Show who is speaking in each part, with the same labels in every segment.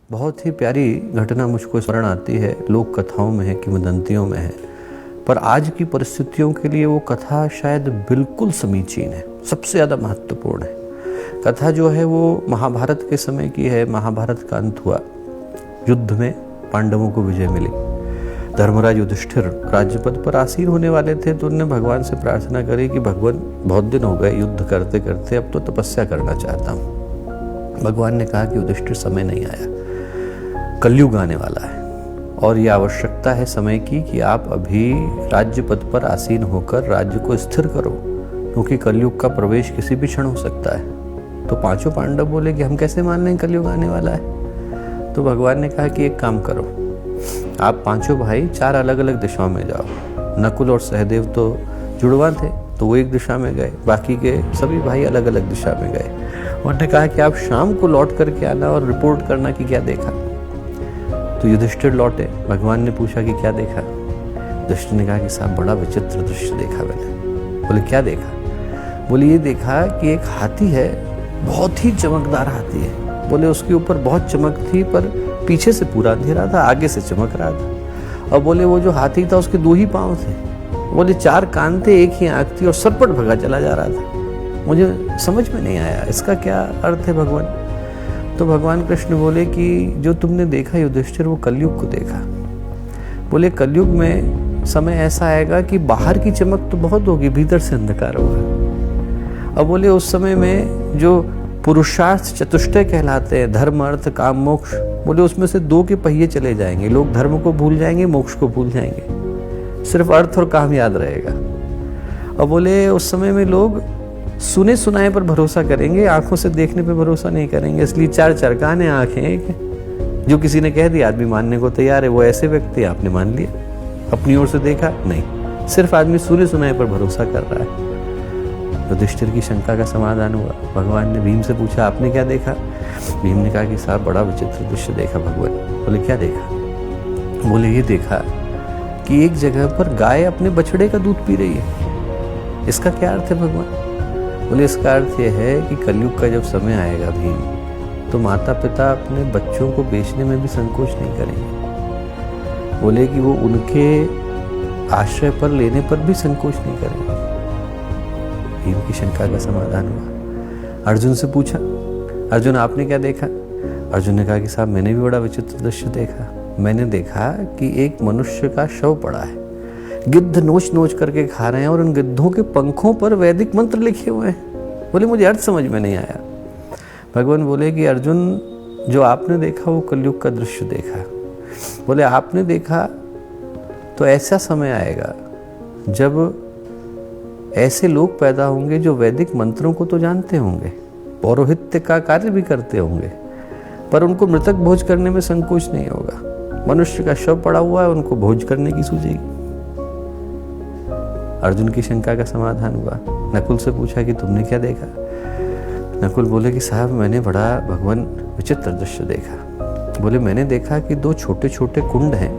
Speaker 1: बहुत ही प्यारी घटना मुझको स्मरण आती है, लोक कथाओं में है, किंवदंतियों में है, पर आज की परिस्थितियों के लिए वो कथा शायद बिल्कुल समीचीन है, सबसे ज़्यादा महत्वपूर्ण है। कथा जो है वो महाभारत के समय की है। महाभारत का अंत हुआ, युद्ध में पांडवों को विजय मिली। धर्मराज युधिष्ठिर राज्यपद पर आसीन होने वाले थे, तो उन्होंने भगवान से प्रार्थना करी कि भगवान बहुत दिन हो गए युद्ध करते करते, अब तो तपस्या करना चाहता हूँ। भगवान ने कहा कि युधिष्ठिर समय नहीं आया, कलयुग आने वाला है और ये आवश्यकता है समय की कि आप अभी राज्य पद पर आसीन होकर राज्य को स्थिर करो, क्योंकि कलयुग का प्रवेश किसी भी क्षण हो सकता है। तो पांचों पांडव बोले कि हम कैसे मान लें कलयुग आने वाला है। तो भगवान ने कहा कि एक काम करो, आप पांचों भाई 4 अलग अलग दिशाओं में जाओ। नकुल और सहदेव तो जुड़वा थे, तो वो एक दिशा में गए, बाकी के सभी भाई अलग अलग दिशा में गए। उन्होंने कहा कि आप शाम को लौट करके आना और रिपोर्ट करना कि क्या देखा। तो युधिष्ठिर लौटे, भगवान ने पूछा कि क्या देखा। युधिष्ठिर ने कहा कि साहब बड़ा विचित्र दृश्य देखा मैंने। बोले क्या देखा? बोले ये देखा कि एक हाथी है, बहुत ही चमकदार हाथी है। बोले उसके ऊपर बहुत चमक थी, पर पीछे से पूरा अंधेरा था, आगे से चमक रहा था। और बोले वो जो हाथी था उसके 2 ही पांव थे। बोले 4 कान थे, 1 ही आंख थी और सरपट भगा चला जा रहा था। मुझे समझ में नहीं आया इसका क्या अर्थ है भगवान। तो भगवान कृष्ण बोले कि जो तुमने देखा युधिष्ठिर, वो कलयुग को देखा। बोले कलयुग में समय ऐसा आएगा कि बाहर की चमक तो बहुत होगी, भीतर से अंधकार होगा। अब बोले उस समय में जो पुरुषार्थ चतुष्टय कहलाते हैं, धर्म अर्थ काम मोक्ष, बोले उसमें से 2 के पहिए चले जाएंगे। लोग धर्म को भूल जाएंगे, मोक्ष को भूल जाएंगे, सिर्फ अर्थ और काम याद रहेगा। और बोले उस समय में लोग सुने सुनाए पर भरोसा करेंगे, आंखों से देखने पर भरोसा नहीं करेंगे। इसलिए 4 चरकाने आंखें, जो किसी ने कह दिया आदमी मानने को तैयार है, वो ऐसे व्यक्ति आपने मान लिया। अपनी ओर से देखा नहीं, सिर्फ आदमी सुने सुनाए पर भरोसा कर रहा है। युधिष्ठिर की शंका का समाधान हुआ। भगवान ने भीम से पूछा आपने क्या देखा? भीम ने कहा कि साहब बड़ा विचित्र दृश्य देखा भगवान। बोले क्या देखा? बोले ये देखा कि एक जगह पर गाय अपने बछड़े का दूध पी रही है। इसका क्या अर्थ है भगवान? बोले इसका अर्थ यह है कि कलयुग का जब समय आएगा भीम, तो माता पिता अपने बच्चों को बेचने में भी संकोच नहीं करेंगे। बोले कि वो उनके आश्रय पर लेने पर भी संकोच नहीं करेंगे। भीम की शंका का समाधान हुआ। अर्जुन से पूछा, अर्जुन आपने क्या देखा? अर्जुन ने कहा कि साहब मैंने भी बड़ा विचित्र दृश्य देखा। मैंने देखा कि एक मनुष्य का शव पड़ा है, गिद्ध नोच नोच करके खा रहे हैं और उन गिद्धों के पंखों पर वैदिक मंत्र लिखे हुए हैं। बोले मुझे अर्थ समझ में नहीं आया। भगवान बोले कि अर्जुन जो आपने देखा वो कलयुग का दृश्य देखा। बोले आपने देखा तो ऐसा समय आएगा जब ऐसे लोग पैदा होंगे जो वैदिक मंत्रों को तो जानते होंगे, पौरोहित्य का कार्य भी करते होंगे, पर उनको मृतक भोज करने में संकोच नहीं होगा। मनुष्य का शव पड़ा हुआ है, उनको भोज करने की सूझेगी। अर्जुन की शंका का समाधान हुआ। नकुल से पूछा कि तुमने क्या देखा? नकुल बोले कि साहब मैंने बड़ा भगवान विचित्र दृश्य देखा। बोले मैंने देखा कि 2 छोटे छोटे कुंड हैं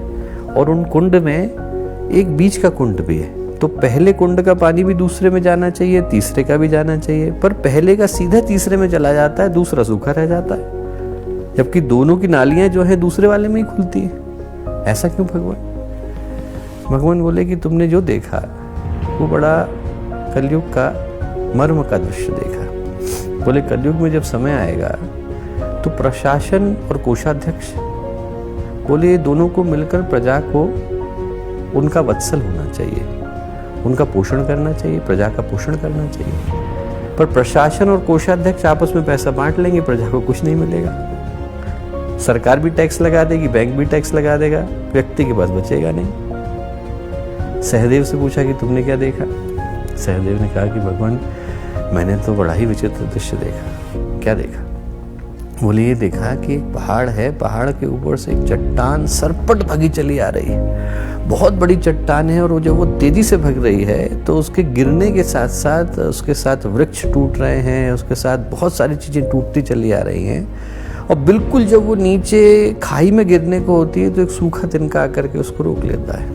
Speaker 1: और उन कुंड में एक बीच का कुंड भी है। तो पहले कुंड का पानी भी दूसरे में जाना चाहिए, तीसरे का भी जाना चाहिए, पर पहले का सीधा तीसरे में चला जाता है, दूसरा सूखा रह जाता है, जबकि दोनों की नालियां जो है दूसरे वाले में ही खुलती है। ऐसा क्यों भगवान? भगवान बोले कि तुमने जो देखा वो बड़ा कलयुग का मर्म का दृश्य देखा। बोले कलयुग में जब समय आएगा तो प्रशासन और कोषाध्यक्ष, बोले ये दोनों को मिलकर प्रजा को उनका वत्सल होना चाहिए, उनका पोषण करना चाहिए, प्रजा का पोषण करना चाहिए। पर प्रशासन और कोषाध्यक्ष आपस में पैसा बांट लेंगे, प्रजा को कुछ नहीं मिलेगा। सरकार भी टैक्स लगा देगी, बैंक भी टैक्स लगा देगा, व्यक्ति के पास बचेगा नहीं। सहदेव से पूछा कि तुमने क्या देखा? सहदेव ने कहा कि भगवान मैंने तो बड़ा ही विचित्र दृश्य देखा। क्या देखा? बोले ये देखा कि एक पहाड़ है, पहाड़ के ऊपर से एक चट्टान सरपट भगी चली आ रही है। बहुत बड़ी चट्टान है और जब वो तेजी से भग रही है तो उसके गिरने के साथ साथ उसके साथ वृक्ष टूट रहे हैं, उसके साथ बहुत सारी चीजें टूटती चली आ रही हैं। और बिल्कुल जब वो नीचे खाई में गिरने को होती है तो एक सूखा तिनका आकर के उसको रोक लेता है।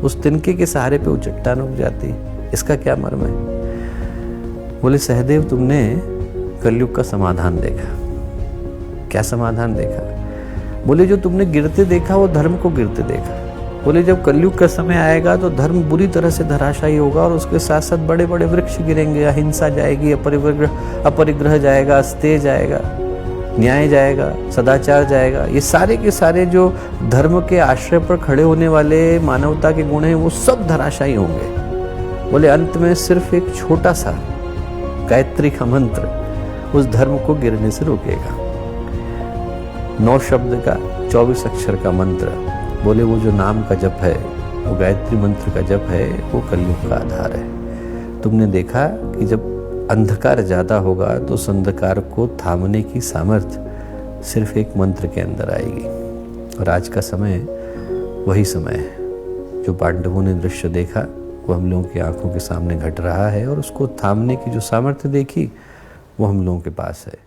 Speaker 1: उस तिनके के सहारे पे वो चट्टान उग जाती है। इसका क्या मर्म है? बोले सहदेव तुमने कलयुग का समाधान देखा। क्या समाधान देखा? बोले जो तुमने गिरते देखा वो धर्म को गिरते देखा। बोले जब कलयुग का समय आएगा तो धर्म बुरी तरह से धराशायी होगा और उसके साथ साथ बड़े बड़े वृक्ष गिरेंगे, अहिंसा जाएगी, अपरिग्रह जाएगा, अस्तेय जाएगा, न्याय जाएगा, सदाचार जाएगा। ये सारे के सारे जो धर्म के आश्रय पर खड़े होने वाले मानवता के गुण हैं वो सब धराशायी होंगे। बोले अंत में सिर्फ एक छोटा सा गायत्री का मंत्र उस धर्म को गिरने से रोकेगा। 9 शब्द का 24 अक्षर का मंत्र, बोले वो जो नाम का जप है, वो गायत्री मंत्र का जप है, वो कलयुग का आधार है। तुमने देखा कि जब अंधकार ज्यादा होगा तो उस अंधकार को थामने की सामर्थ्य सिर्फ एक मंत्र के अंदर आएगी। और आज का समय वही समय है। जो पांडवों ने दृश्य देखा वो हम लोगों की आंखों के सामने घट रहा है और उसको थामने की जो सामर्थ्य देखी वो हम लोगों के पास है।